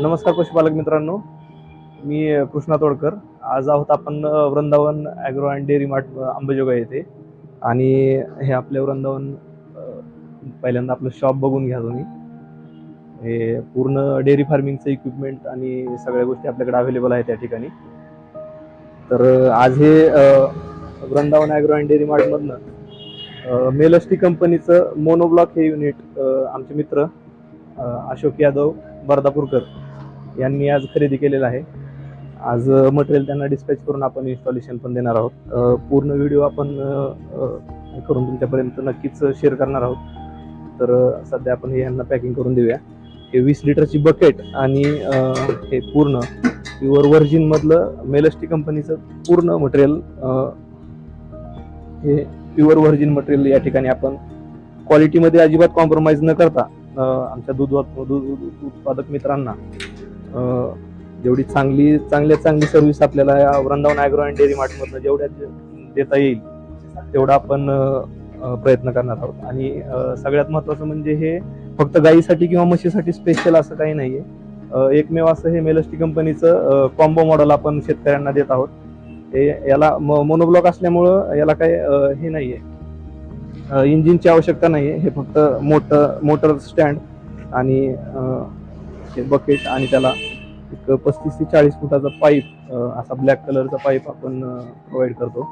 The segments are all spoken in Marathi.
नमस्कार पशुपालक मित्रांनो, मी कृष्णा तोडकर. आज आहोत आपण Vrindavan agro and dairy mart Ambajogai येथे. आणि हे आपले वृंदावन पहिल्यांदा आपलं शॉप बघून घ्या तुम्ही. हे पूर्ण डेअरी फार्मिंगचं इक्विपमेंट आणि सगळ्या गोष्टी आपल्याकडे अवेलेबल आहेत त्या ठिकाणी. तर आज हे वृंदावन ॲग्रो अँड डेअरी मार्टमधनं मेलस्टी कंपनीचं मोनोब्लॉक हे युनिट आमचे मित्र अशोक यादव बर्दापूरकर यांनी आज खरेदी केलेलं आहे. आज मटेरियल त्यांना डिस्पॅच करून आपण इन्स्टॉलेशन पण देणार आहोत. पूर्ण व्हिडिओ आपण करून तुमच्यापर्यंत नक्कीच शेअर करणार आहोत. तर सध्या आपण हे यांना पॅकिंग करून देऊया. हे 20 लिटरची बकेट आणि हे पूर्ण प्युअर व्हर्जिन मधलं मेलस्टी कंपनीचं पूर्ण मटेरियल, हे प्युअर व्हर्जिन मटेरियल या ठिकाणी आपण क्वालिटीमध्ये अजिबात कॉम्प्रोमाइज न करता आमच्या दूध उत्पादक मित्रांना जेवढी चांगली सर्व्हिस आपल्याला या वृंदावन ॲग्रो अँड डेअरी मार्टमधनं जेवढ्या देता येईल तेवढा आपण प्रयत्न करणार आहोत. आणि सगळ्यात महत्त्वाचं म्हणजे हे फक्त गाईसाठी किंवा म्हशीसाठी स्पेशल असं काही नाहीये. एकमेव असं हे मेलस्टी कंपनीचं कॉम्बो मॉडेल आपण शेतकऱ्यांना देत आहोत. हे याला मोनोब्लॉक असल्यामुळं याला काही हे नाहीये, इंजिनची आवश्यकता नाहीये. हे फक्त मोटर स्टँड आणि हे बकेट आणि त्याला एक 35 ते 40 फुटाचा पाईप, असा ब्लॅक कलरचा पाईप आपण प्रोव्हाइड करतो.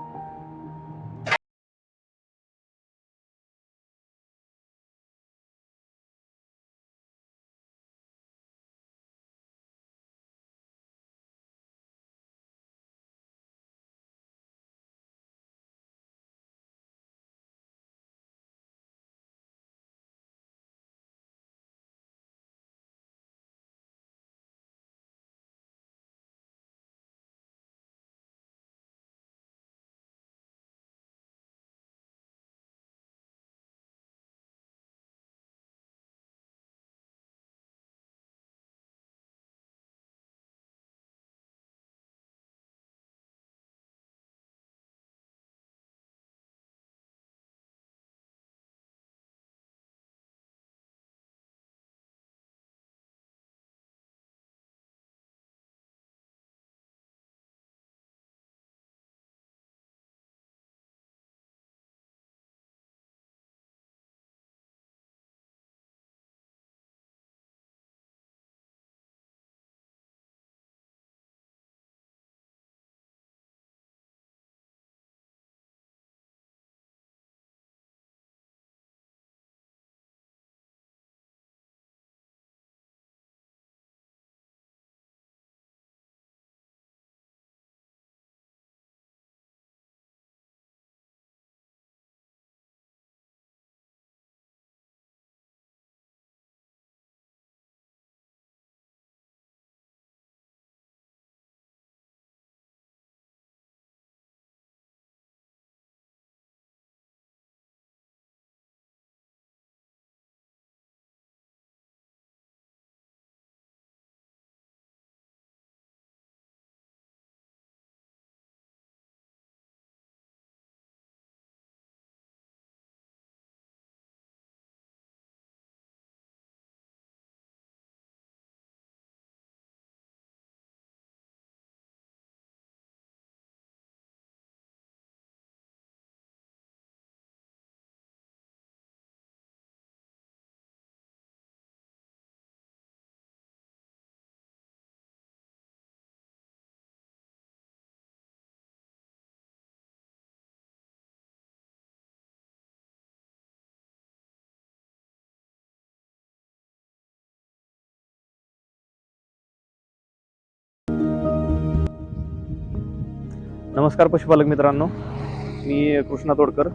नमस्कार पशुपालक मित्रांनो, मी कृष्णा तोडकर.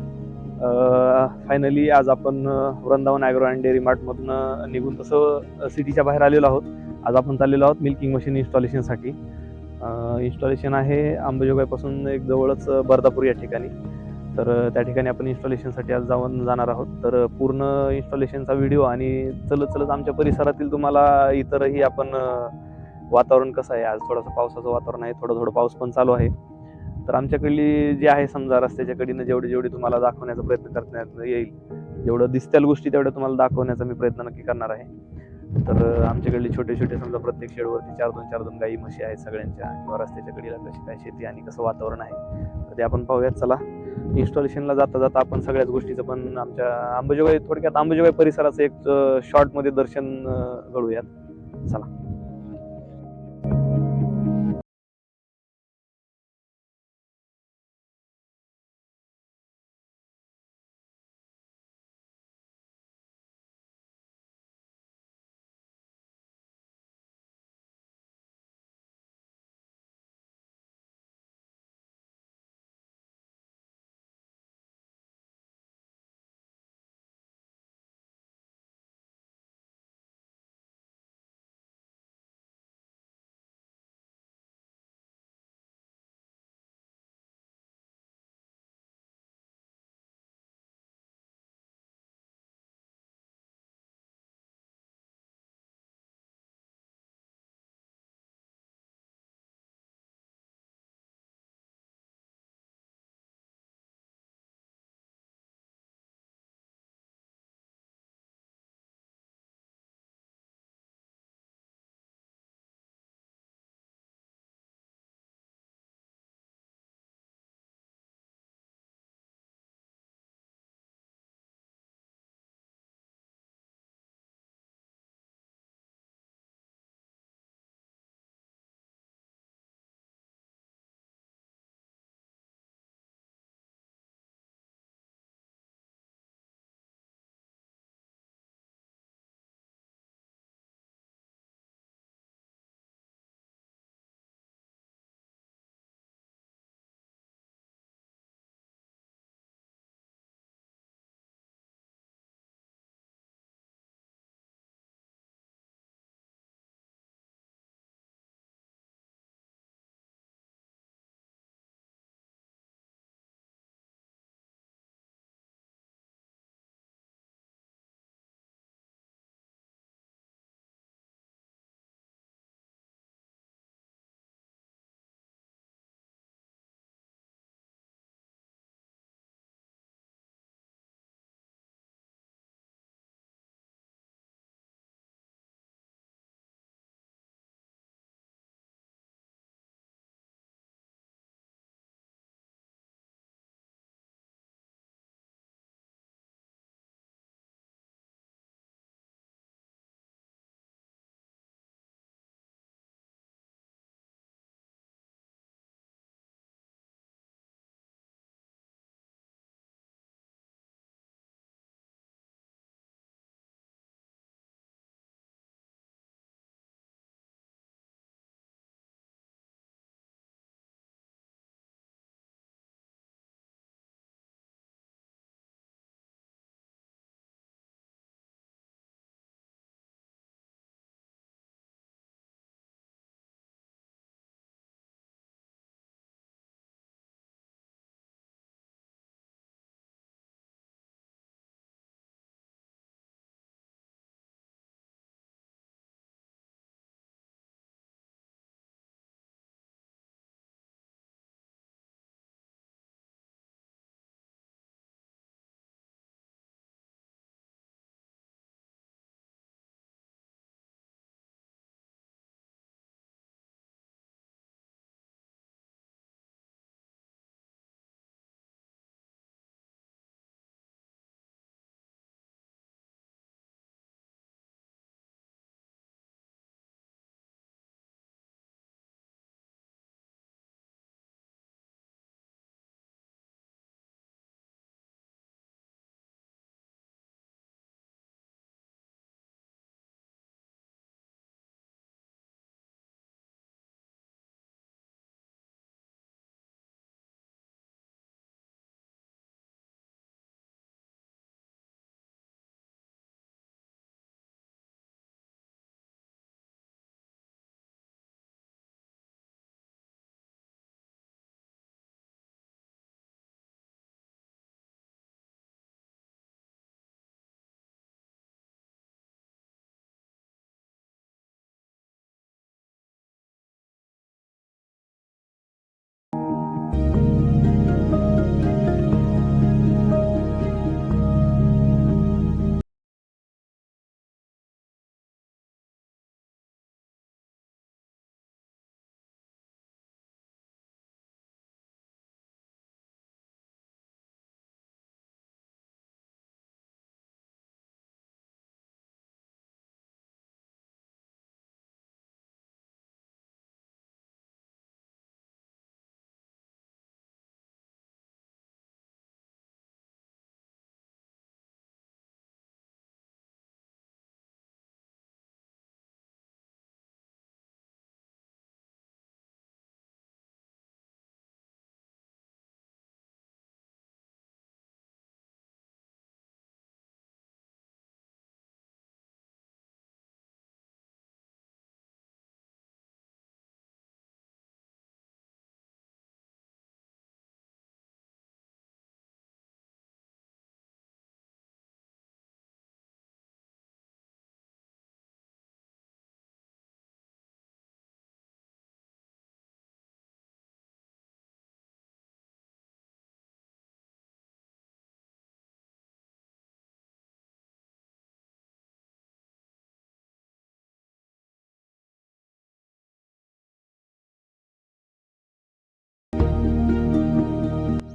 फायनली आज आपण वृंदावन ॲग्रो अँड डेअरी मार्टमधनं निघून तसं सिटीच्या बाहेर आलेलो आहोत. आज आपण चाललेलो आहोत मिल्किंग मशीन इन्स्टॉलेशनसाठी. इन्स्टॉलेशन आहे अंबाजोगाईपासून एक जवळच बर्दापूर या ठिकाणी. तर त्या ठिकाणी आपण इन्स्टॉलेशनसाठी आज जाणार आहोत. तर पूर्ण इन्स्टॉलेशनचा व्हिडिओ आणि चलत आमच्या परिसरातील तुम्हाला इतरही आपण वातावरण कसं आहे, आज थोडंसं पावसाचं वातावरण आहे, थोडं पाऊस पण चालू आहे. तर आमच्याकडली जी आहे समजा रस्त्याच्या कडीनं जेवढी तुम्हाला दाखवण्याचा प्रयत्न करण्यात येईल, जेवढं दिसत्याल गोष्टी तेवढ्या तुम्हाला दाखवण्याचा मी प्रयत्न नक्की करणार आहे. तर आमच्याकडले छोटे छोटे समजा प्रत्येक शेडवरती 4-2 गाई म्हशी आहेत सगळ्यांच्या, किंवा रस्त्याच्या कडेला कशी काय शेती आणि कसं वातावरण आहे, तर ते आपण पाहूयात. चला, इन्स्टॉलेशनला जाता जाता आपण सगळ्याच गोष्टीचं पण आमच्या अंबाजोगाई, थोडक्यात अंबाजोगाई परिसराचं एक शॉर्टमध्ये दर्शन घडूयात. चला.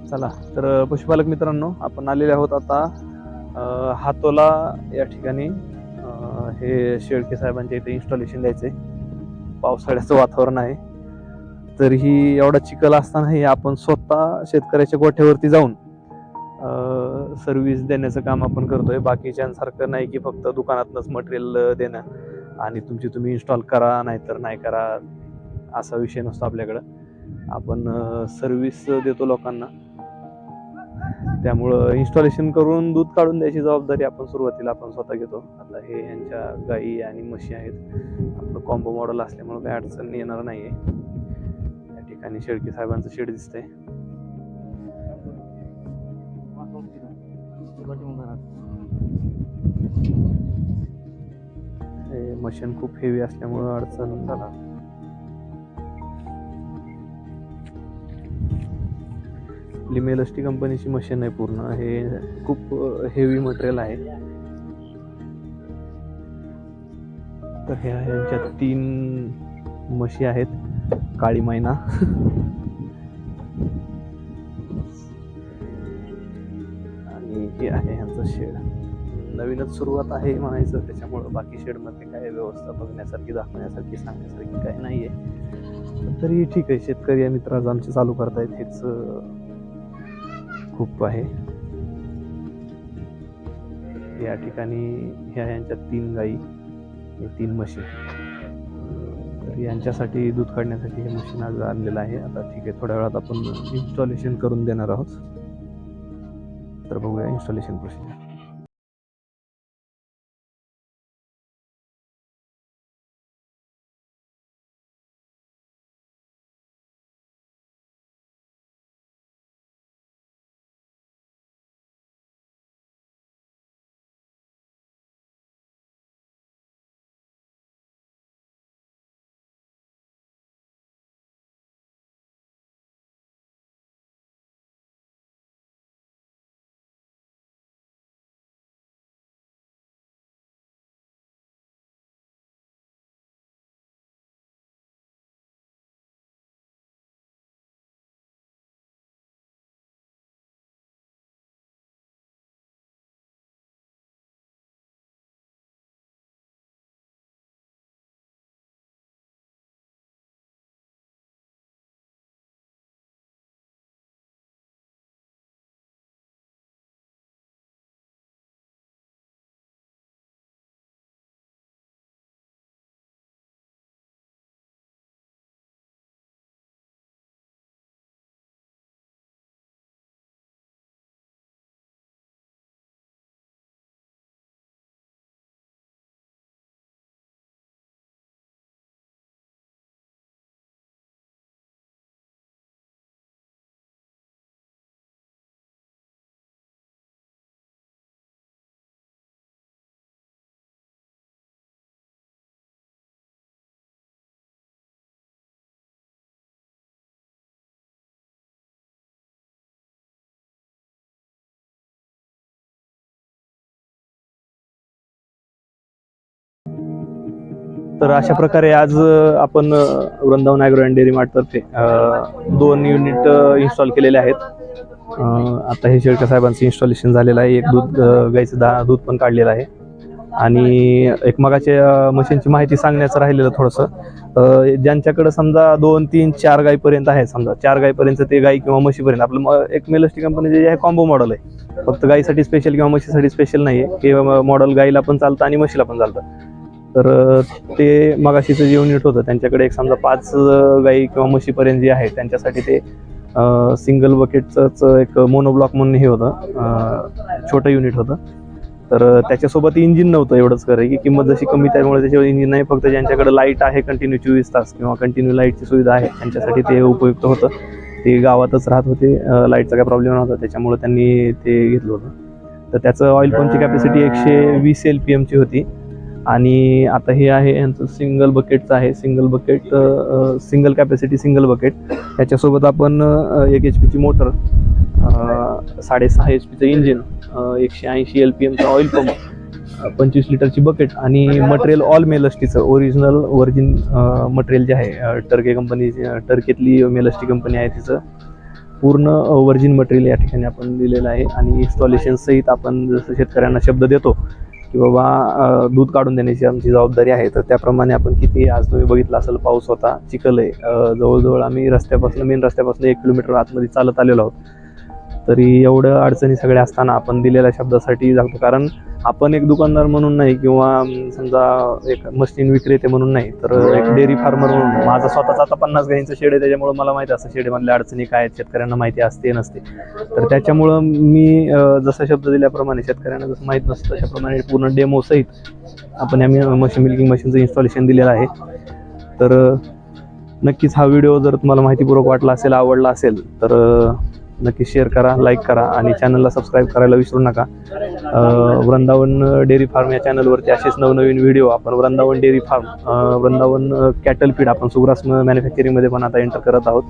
चला तर पशुपालक मित्रांनो, आपण आलेले आहोत आता हातोला या ठिकाणी. हे शेळके साहेबांच्या इथे इन्स्टॉलेशन द्यायचंय. पावसाळ्याचं वातावरण आहे, तरीही एवढा चिखल असतानाही आपण स्वतः शेतकऱ्याच्या गोठ्यावरती जाऊन सर्व्हिस देण्याचं काम आपण करतोय. बाकीच्यांसारखं नाही की फक्त दुकानातनंच मटेरियल देणं आणि तुम्ही इन्स्टॉल करा नाहीतर नाही करा, असा विषय नसतो आपल्याकडं. आपण सर्व्हिस देतो लोकांना. त्यामुळं इन्स्टॉलेशन करून दूध काढून द्यायची जबाबदारी आपण सुरुवातीला स्वतः घेतो. आता हे यांच्या गाई आणि म्हशी आहेत. आपलं कॉम्बो मॉडेल असल्यामुळे काही अडचण येणार नाहीये. या ठिकाणी शेळके साहेबांचं शेड दिसतंय. हे मशीन खूप हेवी असल्यामुळं अडचण झाला. मेलस्टी कंपनीची मशीन आहे पूर्ण. हे खूप हेवी मटेरियल आहे. तर ह्या यांच्या 3 म्हशी आहेत. काळी मैना आणि हे आहे ह्यांचं शेड. नवीनच सुरुवात आहे म्हणायचं, त्याच्यामुळं बाकी शेडमध्ये काय व्यवस्था बघण्यासारखी, दाखवण्यासारखी, सांगण्यासारखी काय नाहीये. तरी ठीक आहे, शेतकरी मित्र आमचे चालू करतायत हेच खूप आहे. या ठिकाणी ह्या यांच्या 3 गाई, 3 म्हशी. तर यांच्यासाठी दूध काढण्यासाठी हे मशीन आज आणलेलं आहे. आता ठीक आहे, थोड्या वेळात आपण इन्स्टॉलेशन करून देणार आहोत. तर बघूया इन्स्टॉलेशन प्रोसिजर. तर अशा प्रकारे आज आपण Vrindavan agro and dairy mart तर्फे 2 युनिट इन्स्टॉल केलेले आहेत. आता हे शेळके साहेबांचं इन्स्टॉलेशन झालेलं आहे. एक गाईचं दूध पण काढलेलं आहे. आणि एक मगाच्या मशीनची माहिती सांगण्याचं राहिलेलं थोडंसं. ज्यांच्याकडे समजा 2, 3, 4 गाईपर्यंत आहे, समजा 4 गाईपर्यंत ते गाई किंवा म्हशीपर्यंत आपलं एक मेलस्टी कंपनीचे जे आहे कॉम्बो मॉडेल आहे. फक्त गाईसाठी स्पेशल किंवा म्हशीसाठी स्पेशल नाही आहे. हे मॉडेल गाईला पण चालतं आणि म्हशीला पण चालतं. तर ते मगाशीचं जे युनिट होतं त्यांच्याकडे एक समजा 5 गाई किंवा म्हशीपर्यंत जे आहे त्यांच्यासाठी ते सिंगल बकेटचंच एक मोनोब्लॉक म्हणून हे होतं, छोटं युनिट होतं. तर त्याच्यासोबत इंजिन नव्हतं. एवढंच की किंमत जशी कमी त्यामुळे त्याच्यावर इंजिन नाही. फक्त ज्यांच्याकडे लाईट आहे कंटिन्यू 24 तास किंवा कंटिन्यू लाईटची सुविधा आहे त्यांच्यासाठी ते उपयुक्त होतं. ते गावातच राहत होते, लाईटचा काय प्रॉब्लेम नव्हता, त्याच्यामुळे त्यांनी ते घेतलं होतं. तर त्याचं ऑइल पंपची कॅपॅसिटी 120 LPMची होती. आणि आता हे आहे यांचं सिंगल बकेटचं आहे. Single capacity single bucket. त्याच्यासोबत आपण 1 HP मोटर, 6.5 HPचं इंजिन, 180 LPMचा ऑइल पंप, 25 लिटरची बकेट आणि मटेरियल ऑल मेलस्टीचं व्हर्जिन मटेरियल जे आहे, टर्के कंपनी, टर्केतली मेलस्टी कंपनी आहे तिचं पूर्ण वर्जिन मटेरियल या ठिकाणी आपण दिलेलं आहे आणि इन्स्टॉलेशन सहित आपण जसं शेतकऱ्यांना शब्द देतो की बाबा दूध काढून देण्याची आमची जबाबदारी आहे, तर त्याप्रमाणे आपण किती, आज तुम्ही बघितलं असेल पाऊस होता, चिखल आहे, जवळजवळ आम्ही मेन रस्त्यापासून 1 किलोमीटर आतमध्ये चालत आलेलो आहोत, तरी एवढं अडचणी सगळ्या असताना आपण दिलेल्या शब्दासाठी जागतो. कारण आपण एक दुकानदार म्हणून नाही किंवा समजा एक मशीन विक्रेते म्हणून नाही, तर एक डेअरी फार्मर म्हणून माझा स्वतःचा आता 50 गाईंचं शेड आहे, त्याच्यामुळे मला माहिती असतं शेडमधल्या अडचणी काय आहेत, शेतकऱ्यांना माहिती असते नसते. तर त्याच्यामुळं मी जसा शब्द दिल्याप्रमाणे शेतकऱ्यांना जसं माहीत नसतं त्याच्याप्रमाणे पूर्ण डेमो सहित आपण आम्ही मिल्किंग मशीनचं इन्स्टॉलेशन दिलेलं आहे. तर नक्कीच हा व्हिडिओ जर तुम्हाला माहितीपूर्वक वाटला असेल, आवडला असेल, तर नक्की शेअर करा, लाईक करा आणि चॅनलला सबस्क्राईब करायला विसरू नका. वृंदावन डेअरी फार्म या चॅनलवरती असेच नवनवीन व्हिडिओ आपण Vrindavan dairy farm, Vrindavan cattle feed आपण सुग्रास मॅन्युफॅक्चरिंगमध्ये पण आता एंटर करत आहोत.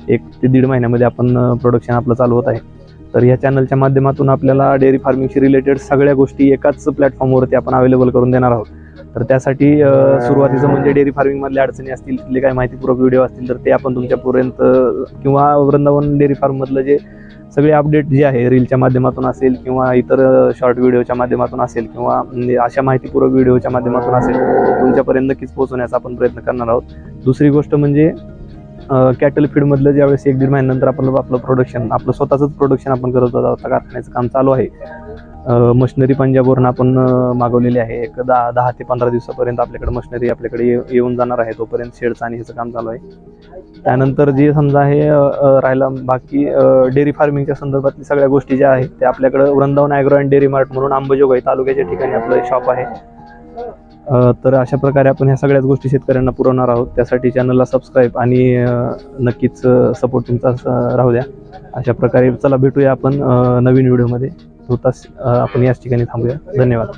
1 ते 1.5 महिन्यामध्ये आपण प्रोडक्शन आपलं चालू होत आहे. तर या चॅनलच्या माध्यमातून आपल्याला डेअरी फार्मिंगशी रिलेटेड सगळ्या गोष्टी एकाच प्लॅटफॉर्मवरती आपण अवेलेबल करून देणार आहोत. तर त्यासाठी सुरुवातीचं म्हणजे डेअरी फार्मिंगमधल्या अडचणी असतील, तिथले काही माहितीपूर्वक व्हिडिओ असतील तर ते आपण तुमच्यापर्यंत किंवा वृंदावन डेअरी फार्ममधलं जे सगळे अपडेट जे आहे रीलच्या माध्यमातून असेल किंवा इतर शॉर्ट व्हिडिओच्या माध्यमातून असेल किंवा अशा माहितीपूर्वक व्हिडिओच्या माध्यमातून असेल, तुमच्यापर्यंत नक्कीच पोहोचवण्याचा आपण प्रयत्न करणार आहोत. दुसरी गोष्ट म्हणजे कॅटल फीडमधलं ज्यावेळेस 1-1.5 महिन्यानंतर आपण आपलं प्रोडक्शन, आपलं स्वतःचंच प्रोडक्शन आपण करत आहोत, कारखान्याचं काम चालू आहे. मशिनरी पंजाबवरून आपण मागवलेली आहे. एक 10 ते 15 दिवसापर्यंत आपल्याकडे मशिनरी आपल्याकडे येऊन जाणार आहे. तोपर्यंत शेडचं आणि ह्याचं काम चालू आहे. त्यानंतर जे समजा हे राहिला बाकी डेअरी फार्मिंगच्या संदर्भातली सगळ्या गोष्टी ज्या आहेत त्या आपल्याकडं Vrindavan agro and dairy mart म्हणून अंबाजोगाई तालुक्याच्या ठिकाणी आपलं शॉप आहे. तर अशा प्रकारे आपण ह्या सगळ्याच गोष्टी शेतकऱ्यांना पुरवणार आहोत. त्यासाठी चॅनलला सबस्क्राईब आणि नक्कीच सपोर्ट तुमचा राहू द्या. अशा प्रकारे चला भेटूया आपण नवीन व्हिडिओमध्ये. तूर्तास आपण याच ठिकाणी थांबूया. धन्यवाद.